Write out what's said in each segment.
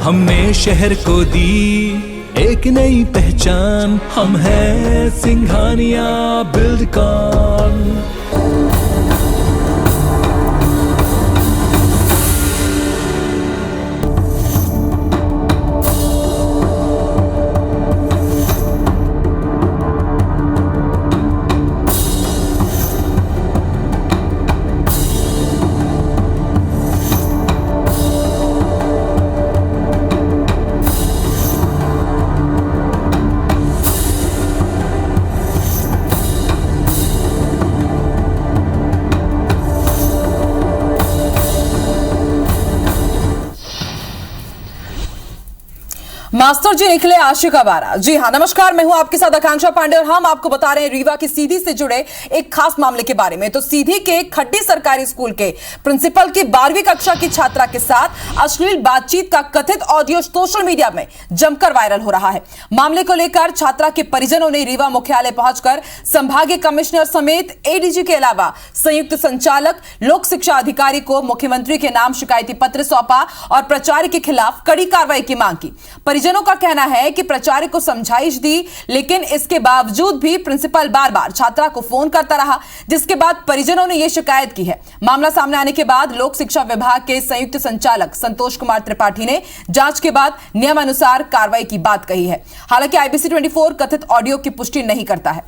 हमने शहर को दी एक नई पहचान, हम हैं सिंघानिया बिल्डकॉन। मास्टर जी निकले आशिक आवारा। जी हाँ, नमस्कार, मैं हूं आपके साथ आकांक्षा पांडे और हम आपको बता रहे हैं रीवा की सीधी से जुड़े एक खास मामले के बारे में। तो सीधी के खड्डी सरकारी स्कूल के प्रिंसिपल की 12वीं कक्षा की छात्रा के साथ अश्लील बातचीत का कथित ऑडियो सोशल मीडिया में जमकर वायरल हो रहा है। मामले को लेकर छात्रा के परिजनों ने रीवा मुख्यालय पहुंचकर संभागीय कमिश्नर समेत एडीजी के अलावा संयुक्त संचालक लोक शिक्षा अधिकारी को मुख्यमंत्री के नाम शिकायती पत्र सौंपा और प्राचार्य के खिलाफ कड़ी कार्रवाई की मांग की। परिजनों का कहना है कि प्राचार्य को समझाइश दी, लेकिन इसके बावजूद भी प्रिंसिपल बार बार छात्रा को फोन करता रहा, जिसके बाद परिजनों ने यह शिकायत की है। मामला सामने आने के बाद लोक शिक्षा विभाग के संयुक्त संचालक संतोष कुमार त्रिपाठी ने जांच के बाद नियमानुसार कार्रवाई की बात कही है। हालांकि IBC 24 कथित ऑडियो की पुष्टि नहीं करता है।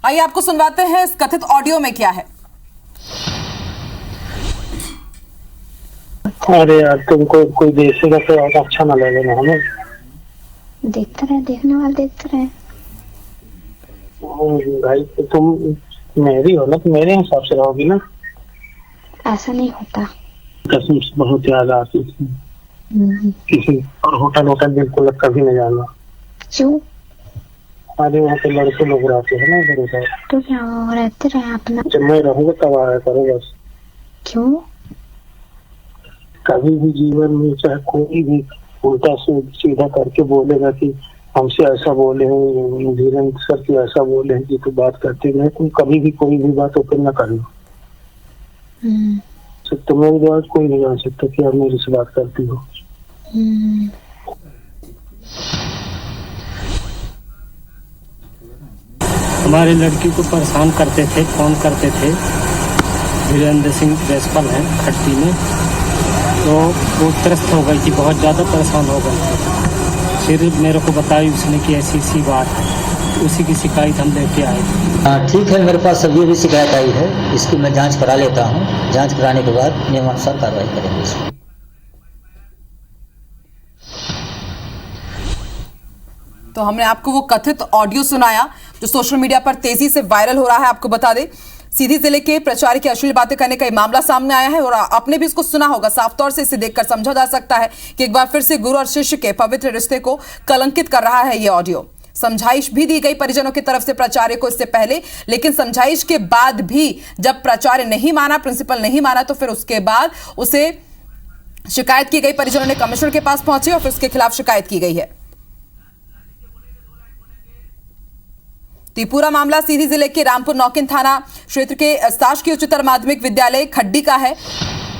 आइए आपको सुनवाते हैं इस कथित ऑडियो में क्या है। अरे यार, तुमको कोई देखेगा तो अच्छा ना लगेगा हमें। देखते रहे, देखने वाले देखते रहे। भाई तो तुम मेरी हो ना, तो मेरे हिसाब से रहोगी ना। ऐसा नहीं होता। कसम से बहुत याद आती है। किसी और होटल बिल्कुल कभी नहीं जाना। क्यों? अरे वहाँ पे लड़के लोग रहते हैं ना इधर उधर। तो क्या रहते रहे अपना। जब मैं रहूंगा तब आया करो बस। क्यों? कभी भी जीवन में चाहे कोई भी उल्टा सीधा करके बोलेगा कि हमसे ऐसा बोले हैं, धीरेन्द्र सर की ऐसा बोले हैं कि तो बात करते रहे, तुम कभी भी कोई भी बात ओपन न करना। तुम्हारी बात कोई नहीं जान सकता कि आप मेरे से बात करती हो। हमारे लड़की को परेशान करते थे, फोन करते थे। धीरेन्द्र सिंह प्रिंसिपल हैं खट्टी में, तो वो त्रस्त हो गई थी, बहुत ज़्यादा परेशान हो गई। फिर मेरे को बताई उसने कि ऐसी बात है, तो उसी की शिकायत हम लेके आए। ठीक है, मेरे पास अभी भी शिकायत आई है, इसकी मैं जांच करा लेता हूँ। जांच कराने के बाद नियमानुसार कार्रवाई करेंगे इसमें। तो हमने आपको वो कथित ऑडियो सुनाया जो सोशल मीडिया पर तेजी से वायरल हो रहा है। आपको बता दें, सीधी जिले के प्राचार्य की अश्लील बातें करने का मामला सामने आया है और आपने भी इसको सुना होगा। साफ तौर से इसे देखकर समझा जा सकता है कि एक बार फिर से गुरु और शिष्य के पवित्र रिश्ते को कलंकित कर रहा है ये ऑडियो। समझाइश भी दी गई परिजनों की तरफ से प्राचार्य को इससे पहले, लेकिन समझाइश के बाद भी जब प्राचार्य नहीं माना, प्रिंसिपल नहीं माना, तो फिर उसके बाद उसे शिकायत की गई। परिजनों ने कमिश्नर के पास पहुंचे और फिर उसके खिलाफ शिकायत की गई है। पूरा मामला सीधी जिले के रामपुर नौकिन थाना क्षेत्र के शासकीय उच्चतर माध्यमिक विद्यालय खड्डी का है।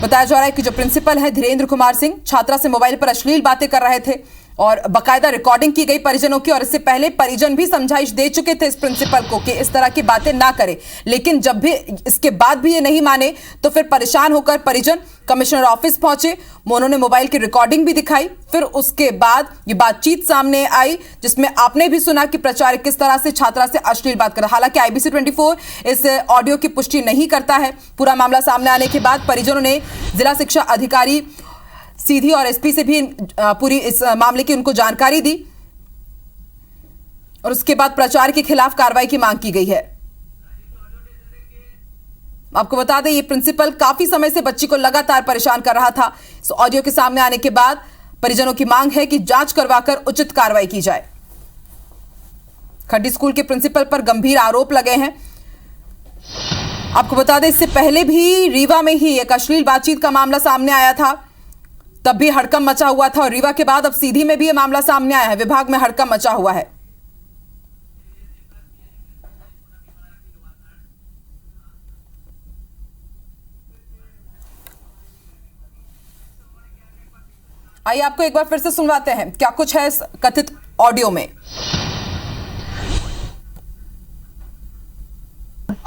बताया जा रहा है कि जो प्रिंसिपल है धीरेन्द्र कुमार सिंह छात्रा से मोबाइल पर अश्लील बातें कर रहे थे और बकायदा रिकॉर्डिंग की गई परिजनों की। और इससे पहले परिजन भी समझाइश दे चुके थे इस प्रिंसिपल को कि इस तरह की बातें ना करे, लेकिन जब भी इसके बाद भी ये नहीं माने तो फिर परेशान होकर परिजन कमिश्नर ऑफिस पहुंचे। उन्होंने मोबाइल की रिकॉर्डिंग भी दिखाई। फिर उसके बाद ये बातचीत सामने आई जिसमें आपने भी सुना कि प्राचार्य किस तरह से छात्रा से अश्लील बात कर रहा। हालांकि IBC 24 इस ऑडियो की पुष्टि नहीं करता है। पूरा मामला सामने आने के बाद परिजनों ने जिला शिक्षा अधिकारी सीधी और SP से भी पूरी इस मामले की उनको जानकारी दी और उसके बाद प्राचार्य के खिलाफ कार्रवाई की मांग की गई है। आपको बता दें, ये प्रिंसिपल काफी समय से बच्ची को लगातार परेशान कर रहा था। इस ऑडियो के सामने आने के बाद परिजनों की मांग है कि जांच करवाकर उचित कार्रवाई की जाए। खड्डी स्कूल के प्रिंसिपल पर गंभीर आरोप लगे हैं। आपको बता दें, इससे पहले भी रीवा में ही एक अश्लील बातचीत का मामला सामने आया था, तब भी हड़कंप मचा हुआ था। और रीवा के बाद अब सीधी में भी यह मामला सामने आया है। विभाग में हड़कंप मचा हुआ है। आइए आपको एक बार फिर से सुनवाते हैं, क्या कुछ है इस कथित ऑडियो में।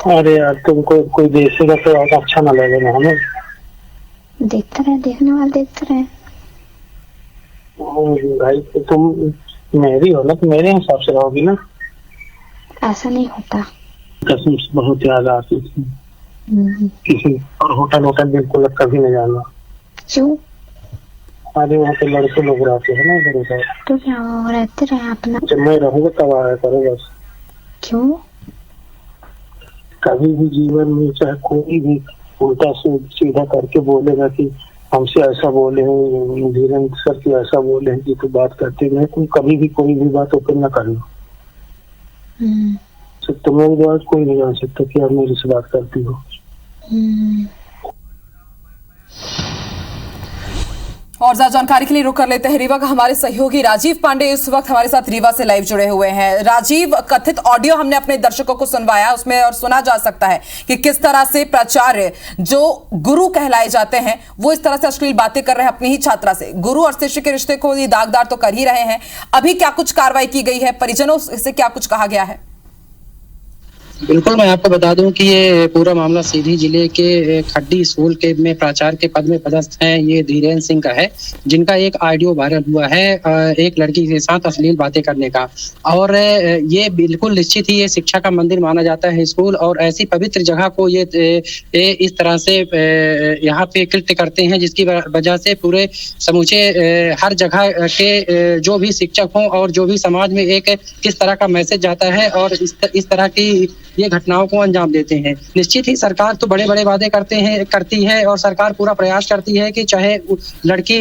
अरे यार तुमको कोई देखेगा तो अच्छा ना लगेगा हमें। देखते रहे, देखने वाले देखते रहे। भाई तो तुम मेरी हो ना, तो मेरे हिसाब से रहोगी ना। ऐसा नहीं होता। कसम से बहुत याद आती थी। किसी और होटल बिल्कुल कभी नहीं जाना। क्यों? अरे वहाँ पे लड़के लोग रहते हैं ना इधर उधर। तो क्या रहते रहे अपना। जब मैं रहूंगा तब आया करो बस। क्यों? कभी भी जीवन में चाहे कोई भी उल्टा सीधा करके बोलेगा कि हमसे ऐसा बोले हैं, धीरेन्द्र सर की ऐसा बोले हैं कि तो बात करते रहे, तुम कभी भी कोई भी बात ओपन ना करना। तुम्हारी बात कोई नहीं जान सकता कि आप मेरे से बात करती हो। और ज्यादा जानकारी के लिए रुक कर लेते हैं रीवा का हमारे सहयोगी राजीव पांडे इस वक्त हमारे साथ रीवा से लाइव जुड़े हुए हैं। राजीव, कथित ऑडियो हमने अपने दर्शकों को सुनवाया, उसमें और सुना जा सकता है कि किस तरह से प्राचार्य जो गुरु कहलाए जाते हैं वो इस तरह से अश्लील बातें कर रहे हैं अपनी ही छात्रा से। गुरु और शिष्य के रिश्ते को ये दागदार तो कर ही रहे हैं। अभी क्या कुछ कार्रवाई की गई है, परिजनों से क्या कुछ कहा गया है? बिल्कुल, मैं आपको बता दूं कि ये पूरा मामला सीधी जिले के खड्डी स्कूल के में प्राचार्य के पद में पदस्थ हैं ये धीरेन्द्र सिंह का है, जिनका एक ऑडियो वायरल हुआ है एक लड़की के साथ अश्लील बातें करने का। और ये बिल्कुल निश्चित ही ये शिक्षा का मंदिर माना जाता है स्कूल, और ऐसी पवित्र जगह को ये इस तरह से यहाँ पे कृत्य करते हैं जिसकी वजह से पूरे समूचे हर जगह के जो भी शिक्षक हों और जो भी समाज में एक किस तरह का मैसेज जाता है और इस तरह की ये घटनाओं को अंजाम देते हैं। निश्चित ही सरकार तो बड़े बड़े वादे करती है और सरकार पूरा प्रयास करती है कि चाहे लड़की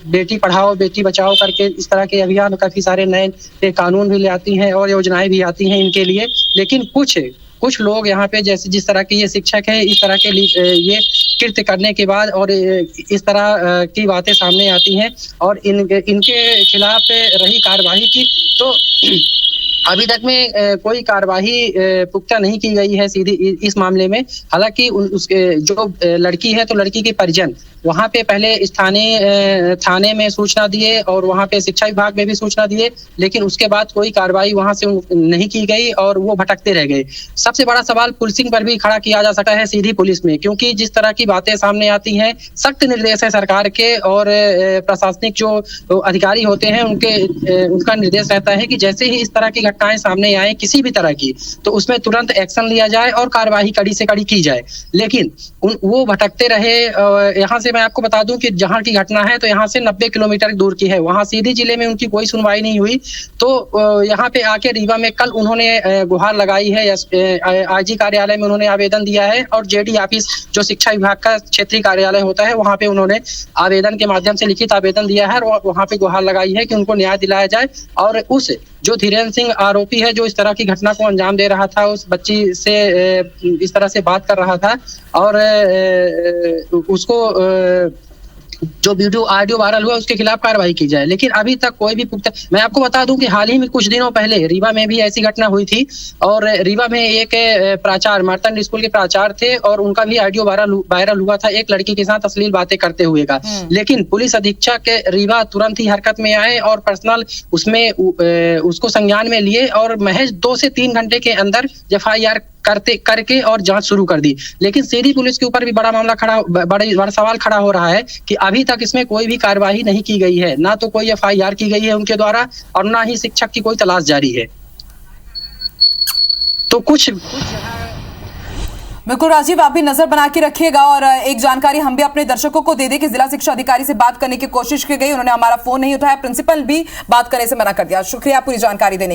बेटी पढ़ाओ बेटी बचाओ करके इस तरह के अभियान, काफी सारे नए कानून भी ले आती हैं और योजनाएं भी आती हैं इनके लिए। लेकिन कुछ लोग यहाँ पे जैसे जिस तरह के ये शिक्षक है इस तरह के ये कृत्य करने के बाद और इस तरह की बातें सामने आती हैं और इनके खिलाफ रही कार्यवाही की तो अभी तक में कोई कार्यवाही पुख्ता नहीं की गई है सीधी इस मामले में। हालांकि उसके जो लड़की है तो लड़की के परिजन वहां पे पहले थाने में सूचना दिए और वहां पे शिक्षा विभाग में भी सूचना दिए, लेकिन उसके बाद कोई कार्रवाई वहां से नहीं की गई और वो भटकते रह गए। सबसे बड़ा सवाल पुलिसिंग पर भी खड़ा किया जा सकता है सीधी पुलिस में, क्योंकि जिस तरह की बातें सामने आती हैं सख्त निर्देश है सरकार के और प्रशासनिक जो अधिकारी होते हैं उनका निर्देश रहता है कि जैसे ही इस तरह की घटनाएं सामने आए किसी भी तरह की तो उसमें तुरंत एक्शन लिया जाए और कार्यवाही कड़ी से कड़ी की जाए। लेकिन वो भटकते रहे। यहाँ से मैं आपको बता दूं कि जहाँ की घटना है तो यहाँ से 90 किलोमीटर दूर की है, वहाँ सीधी जिले में उनकी कोई सुनवाई नहीं हुई। तो यहाँ पे आके रीवा में कल उन्होंने गुहार लगाई है, आईजी कार्यालय में उन्होंने आवेदन दिया है और जेडी ऑफिस जो शिक्षा विभाग का क्षेत्रीय कार्यालय होता है वहाँ पे उन्होंने आवेदन के माध्यम से लिखित आवेदन दिया है और वहाँ पे गुहार लगाई है कि उनको न्याय दिलाया जाए। और उस जो धीरेन्द्र सिंह आरोपी है जो इस तरह की घटना को अंजाम दे रहा था, उस बच्ची से इस तरह से बात कर रहा था और उसको जो वीडियो ऑडियो वायरल हुआ उसके खिलाफ कार्रवाई की जाए। लेकिन अभी तक कोई भी पुख्ता, मैं आपको बता दूं कि हाल ही में कुछ दिनों पहले रीवा में भी ऐसी घटना हुई थी और रीवा में एक प्राचार्य मार्तंड स्कूल के प्राचार्य थे और उनका भी ऑडियो वायरल हुआ था एक लड़की के साथ अश्लील बातें करते हुए का। लेकिन पुलिस अधीक्षक रीवा तुरंत ही हरकत में आए और पर्सनल उसमें उसको संज्ञान में लिए और महज 2 से 3 घंटे के अंदर FIR करके और जांच शुरू कर दी। लेकिन सीधी पुलिस के ऊपर भी बड़ा मामला बड़ा सवाल खड़ा हो रहा है कि अभी तक इसमें कोई भी कार्यवाही नहीं की गई है, ना तो कोई FIR की गई है उनके द्वारा और ना ही शिक्षक की कोई तलाश जारी है। तो कुछ बिल्कुल राजीव, आप भी नजर बना के रखिएगा और एक जानकारी हम भी अपने दर्शकों को दे दें कि जिला शिक्षा अधिकारी से बात करने की कोशिश की गई, उन्होंने हमारा फोन नहीं उठाया, प्रिंसिपल भी बात करने से मना कर दिया। शुक्रिया पूरी जानकारी देने के लिए।